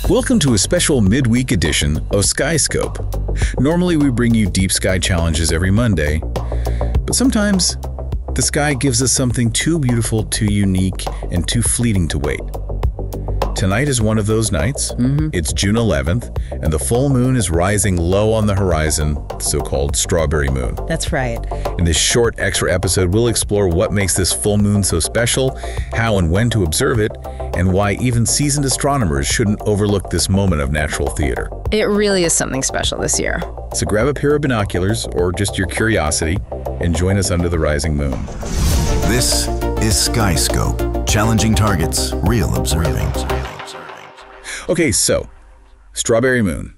Welcome to a special midweek edition of Skyscope. Normally we bring you deep sky challenges every Monday, but sometimes the sky gives us something too beautiful, too unique, and too fleeting to wait. Tonight is one of those nights. It's June 11th, and the full moon is rising low on the horizon, the so-called strawberry moon. That's right. In this short extra episode, we'll explore what makes this full moon so special, how and when to observe it, and why even seasoned astronomers shouldn't overlook this moment of natural theater. It really is something special this year. So grab a pair of binoculars, or just your curiosity, and join us under the rising moon. This is Skyscope, challenging targets, real observing. Okay, so, strawberry moon.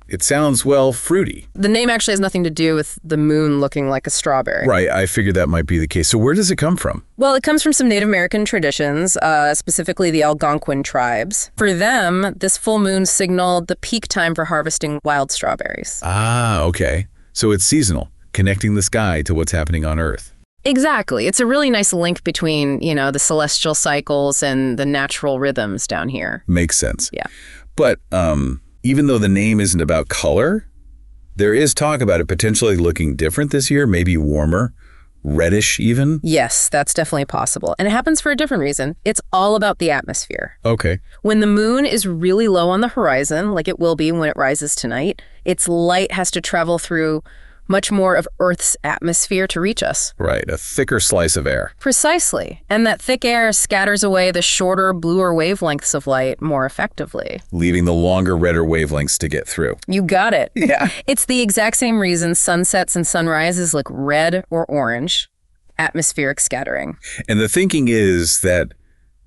It sounds, well, fruity. The name actually has nothing to do with the moon looking like a strawberry. Right, I figured that might be the case. So where does it come from? Well, it comes from some Native American traditions, specifically the Algonquin tribes. For them, this full moon signaled the peak time for harvesting wild strawberries. Ah, okay. So it's seasonal, connecting the sky to what's happening on Earth. Exactly. It's a really nice link between, the celestial cycles and the natural rhythms down here. Makes sense. Yeah. But even though the name isn't about color, there is talk about it potentially looking different this year, maybe warmer, reddish even. Yes, that's definitely possible. And it happens for a different reason. It's all about the atmosphere. Okay. When the moon is really low on the horizon, like it will be when it rises tonight, its light has to travel through much more of Earth's atmosphere to reach us. Right, a thicker slice of air. Precisely. And that thick air scatters away the shorter, bluer wavelengths of light more effectively. Leaving the longer, redder wavelengths to get through. You got it. Yeah. It's the exact same reason sunsets and sunrises look red or orange. Atmospheric scattering. And the thinking is that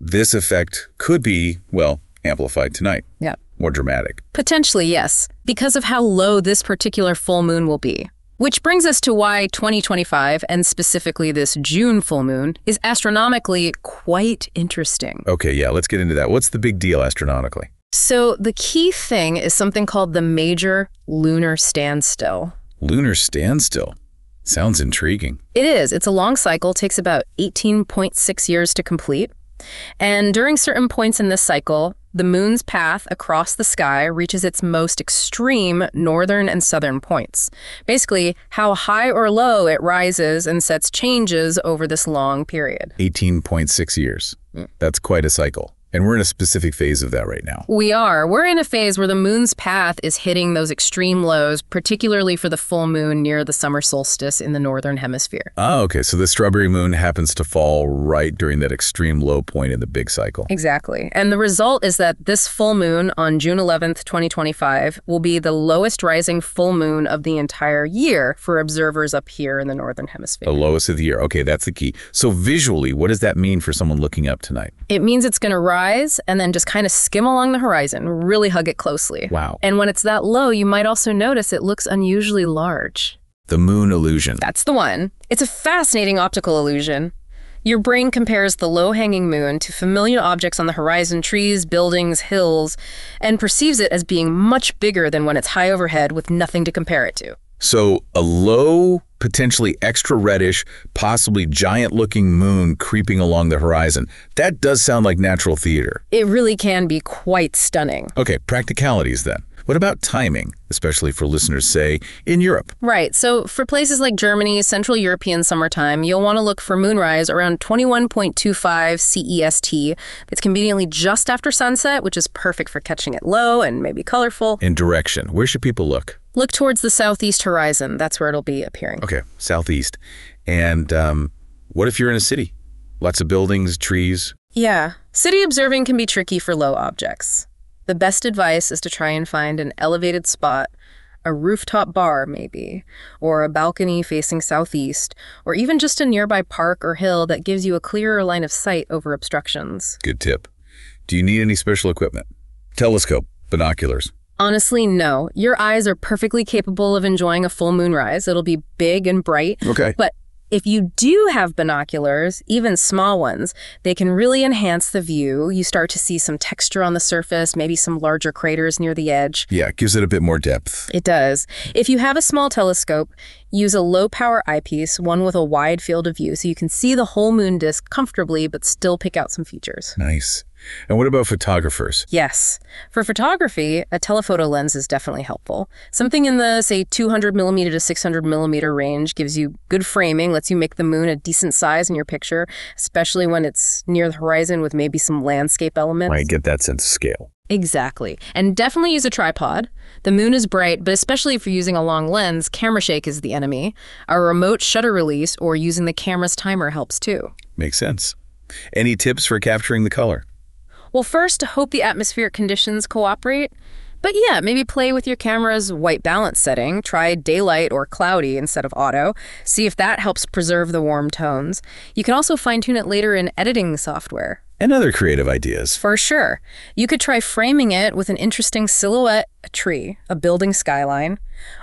this effect could be, well, amplified tonight. Yeah. More dramatic. Potentially, yes, because of how low this particular full moon will be. Which brings us to why 2025, and specifically this June full moon, is astronomically quite interesting. Okay, yeah, let's get into that. What's the big deal astronomically? So the key thing is something called the major lunar standstill. Lunar standstill? Sounds intriguing. It is. It's a long cycle, takes about 18.6 years to complete. And during certain points in this cycle, the moon's path across the sky reaches its most extreme northern and southern points. Basically, how high or low it rises and sets changes over this long period. 18.6 years. That's quite a cycle. And we're in a specific phase of that right now. We are. We're in a phase where the moon's path is hitting those extreme lows, particularly for the full moon near the summer solstice in the northern hemisphere. Oh, okay. So the strawberry moon happens to fall right during that extreme low point in the big cycle. Exactly. And the result is that this full moon on June 11th, 2025 will be the lowest rising full moon of the entire year for observers up here in the northern hemisphere. The lowest of the year. Okay, that's the key. So visually, what does that mean for someone looking up tonight? It means it's going to rise and then just kind of skim along the horizon, really hug it closely. Wow. And when it's that low, you might also notice it looks unusually large. The moon illusion. That's the one. It's a fascinating optical illusion. Your brain compares the low-hanging moon to familiar objects on the horizon, trees, buildings, hills, and perceives it as being much bigger than when it's high overhead with nothing to compare it to. So a low, potentially extra reddish, possibly giant-looking moon creeping along the horizon. That does sound like natural theater. It really can be quite stunning. Okay, practicalities then. What about timing, especially for listeners, say, in Europe? Right. So for places like Germany, Central European summertime, you'll want to look for moonrise around 21.25 CEST. It's conveniently just after sunset, which is perfect for catching it low and maybe colorful. In direction. Where should people look? Look towards the southeast horizon. That's where it'll be appearing. Okay, southeast. And what if you're in a city? Lots of buildings, trees. Yeah. City observing can be tricky for low objects. The best advice is to try and find an elevated spot, a rooftop bar maybe, or a balcony facing southeast, or even just a nearby park or hill that gives you a clearer line of sight over obstructions. Good tip. Do you need any special equipment? Telescope, binoculars. Honestly, no. Your eyes are perfectly capable of enjoying a full moonrise. It'll be big and bright. Okay. But if you do have binoculars, even small ones, they can really enhance the view. You start to see some texture on the surface, maybe some larger craters near the edge. Yeah, it gives it a bit more depth. It does. If you have a small telescope, use a low-power eyepiece, one with a wide field of view, so you can see the whole moon disk comfortably but still pick out some features. Nice. And what about photographers? Yes. For photography, a telephoto lens is definitely helpful. Something in the, say, 200 millimeter to 600 millimeter range gives you good framing, lets you make the moon a decent size in your picture, especially when it's near the horizon with maybe some landscape elements. I get that sense of scale. Exactly. And definitely use a tripod. The moon is bright, but especially if you're using a long lens, camera shake is the enemy. A remote shutter release or using the camera's timer helps too. Makes sense. Any tips for capturing the color? Well, first, hope the atmospheric conditions cooperate. But yeah, maybe play with your camera's white balance setting. Try daylight or cloudy instead of auto. See if that helps preserve the warm tones. You can also fine-tune it later in editing software. And other creative ideas. For sure. You could try framing it with an interesting silhouette, a tree, a building skyline.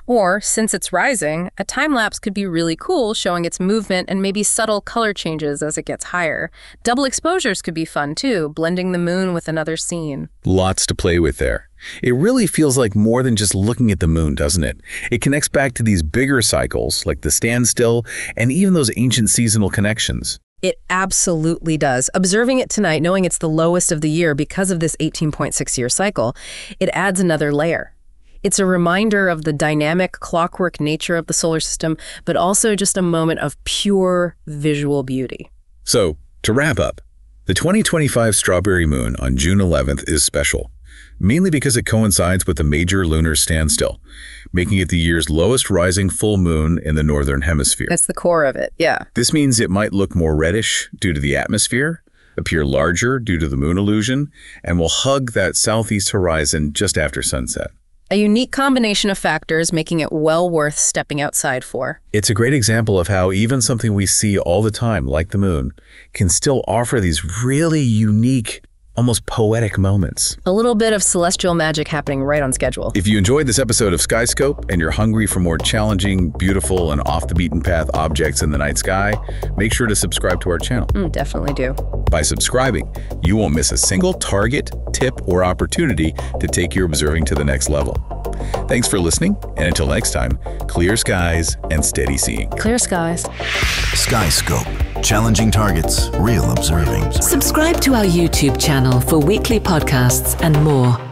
Or, since it's rising, a time-lapse could be really cool, showing its movement and maybe subtle color changes as it gets higher. Double exposures could be fun too, blending the moon with another scene. Lots to play with there. It really feels like more than just looking at the moon, doesn't it? It connects back to these bigger cycles, like the standstill, and even those ancient seasonal connections. It absolutely does. Observing it tonight, knowing it's the lowest of the year because of this 18.6-year cycle, it adds another layer. It's a reminder of the dynamic, clockwork nature of the solar system, but also just a moment of pure visual beauty. So, to wrap up, the 2025 strawberry moon on June 11th is special, mainly because it coincides with a major lunar standstill, making it the year's lowest rising full moon in the northern hemisphere. That's the core of it, yeah. This means it might look more reddish due to the atmosphere, appear larger due to the moon illusion, and will hug that southeast horizon just after sunset. A unique combination of factors making it well worth stepping outside for. It's a great example of how even something we see all the time, like the moon, can still offer these really unique, almost poetic moments. A little bit of celestial magic happening right on schedule. If you enjoyed this episode of Skyscope and you're hungry for more challenging, beautiful, and off-the-beaten-path objects in the night sky, make sure to subscribe to our channel. Definitely do. By subscribing, you won't miss a single target, tip, or opportunity to take your observing to the next level. Thanks for listening, and until next time, clear skies and steady seeing. Clear skies. Skyscope, challenging targets, real observing. Subscribe to our YouTube channel for weekly podcasts and more.